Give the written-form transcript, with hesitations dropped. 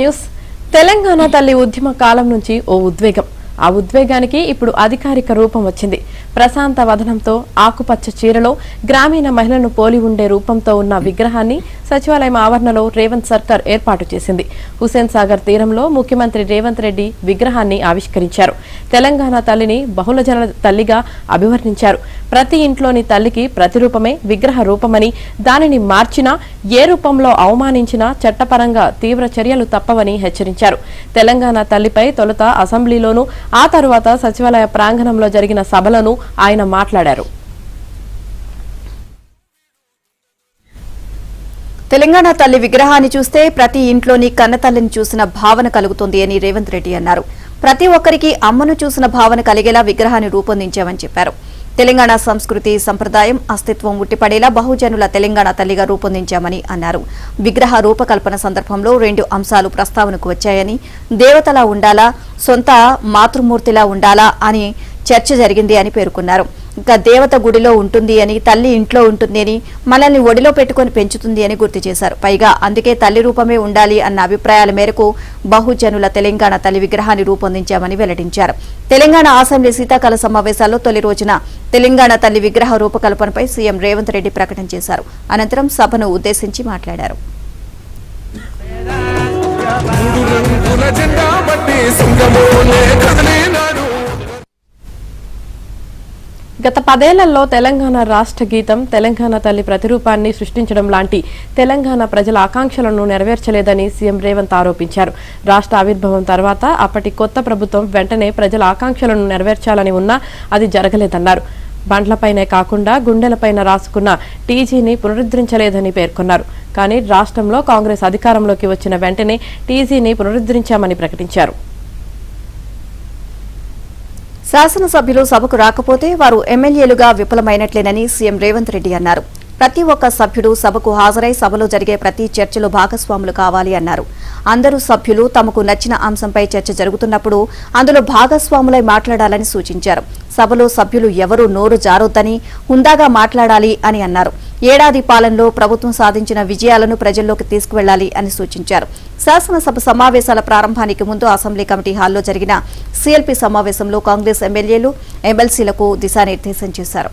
News Telangana తల్లి ఉద్యమ కాలం నుంచి ఓ ఉద్వేగం. ఆ ఉద్వేగానికి ఇప్పుడు అధికారిక రూపం వచ్చింది. ప్రశాంత వదనంతో ఆకుపచ్చ చీరలో గ్రామీణ మహిళను పోలి ఉండే రూపంతో ఉన్న విగ్రహాన్ని సచివాలయం ఆవరణలో రేవంత్ సర్కార్ ఏర్పాటు చేసింది. హుసేన్ సాగర్ తీరంలో ముఖ్యమంత్రి రేవంత్ రెడ్డి విగ్రహాన్ని ఆవిష్కరించారు. తెలంగాణ తల్లిని బహుళజన తల్లిగా అభివర్ణించారు. ప్రతి ఇంట్లోని తల్లికి ప్రతిరూపమే విగ్రహ రూపమని, దానిని మార్చినా ఏ రూపంలో అవమానించినా చట్టపరంగా తీవ్ర చర్యలు తప్పవని హెచ్చరించారు. తెలంగాణ తల్లిపై తొలుత అసెంబ్లీలోనూ ఆ తరువాత సచివాలయ ప్రాంగణంలో జరిగిన సభలను ఆయన మాట్లాడారు. తెలంగాణ తల్లి విగ్రహాన్ని చూస్తే ప్రతి ఇంట్లోని కన్నతల్లిని చూసిన భావన కలుగుతుంది అని రేవంత్ రెడ్డి అన్నారు. ప్రతి ఒక్కరికి అమ్మను చూసిన భావన కలిగేలా విగ్రహాన్ని రూపొందించామని చెప్పారు. తెలంగాణ సంస్కృతి సంప్రదాయం అస్తిత్వం ఉట్టిపడేలా బహుజనుల తెలంగాణ తల్లిగా రూపొందించామని అన్నారు. విగ్రహ రూపకల్పన సందర్భంలో 2 అంశాలు ప్రస్తావనకు వచ్చాయని, దేవతలా ఉండాలా, సొంత మాతృమూర్తిలా ఉండాలా అని చర్చ జరిగింది అని పేర్కొన్నారు. ఇంకా దేవత గుడిలో ఉంటుంది అని, తల్లి ఇంట్లో ఉంటుంది అని, మనల్ని ఒడిలో పెట్టుకుని పెంచుతుంది అని గుర్తు చేశారు. పైగా అందుకే తల్లి రూపమే ఉండాలి అన్న అభిప్రాయాల మేరకు బహుజనుల తెలంగాణ తల్లి విగ్రహాన్ని రూపొందించామని వెల్లడించారు. తెలంగాణ అసెంబ్లీ శీతాకాల సమావేశాల్లో తొలి రోజున తెలంగాణ తల్లి విగ్రహ రూపకల్పనపై సీఎం రేవంత్ రెడ్డి ప్రకటన చేశారు. అనంతరం సభను ఉద్దేశించి మాట్లాడారు. గత 10 ఏళ్లలో తెలంగాణ రాష్ట్ర గీతం, తెలంగాణ తల్లి ప్రతిరూపాన్ని సృష్టించడం లాంటి తెలంగాణ ప్రజల ఆకాంక్షలను నెరవేర్చలేదని సీఎం రేవంత్ ఆరోపించారు. రాష్ట్ర ఆవిర్భావం తర్వాత అప్పటి కొత్త ప్రభుత్వం వెంటనే ప్రజల ఆకాంక్షలను నెరవేర్చాలని ఉన్నా అది జరగలేదన్నారు. బండ్లపైనే కాకుండా గుండెలపైన రాసుకున్న టీజీని పునరుద్ధరించలేదని పేర్కొన్నారు. కానీ రాష్ట్రంలో కాంగ్రెస్ అధికారంలోకి వచ్చిన వెంటనే టీజీని పునరుద్ధరించామని ప్రకటించారు. శాసనసభ్యులు సభకు రాకపోతే వారు ఎమ్మెల్యేలుగా విఫలమైనట్లేనని సీఎం రేవంత్ రెడ్డి అన్నారు. ప్రతి ఒక్క సభ్యుడు సభకు హాజరై సభలో జరిగే ప్రతి చర్చలో భాగస్వాములు కావాలి అన్నారు. అందరూ సభ్యులు తమకు నచ్చిన అంశంపై చర్చ జరుగుతున్నప్పుడు అందులో భాగస్వాములై మాట్లాడాలని సూచించారు. సభలో సభ్యులు ఎవరూ నోరు జారొద్దని, హుందాగా మాట్లాడాలి అని అన్నారు. ఏడాది పాలనలో ప్రభుత్వం సాధించిన విజయాలను ప్రజల్లోకి తీసుకువెళ్లాలి అని సూచించారు. శాసనసభ సమావేశాల ప్రారంభానికి ముందు అసెంబ్లీ కమిటీ హాల్లో జరిగిన సీఎల్పీ సమావేశంలో కాంగ్రెస్ ఎమ్మెల్యేలు, ఎమ్మెల్సీలకు దిశానిర్దేశం చేశారు.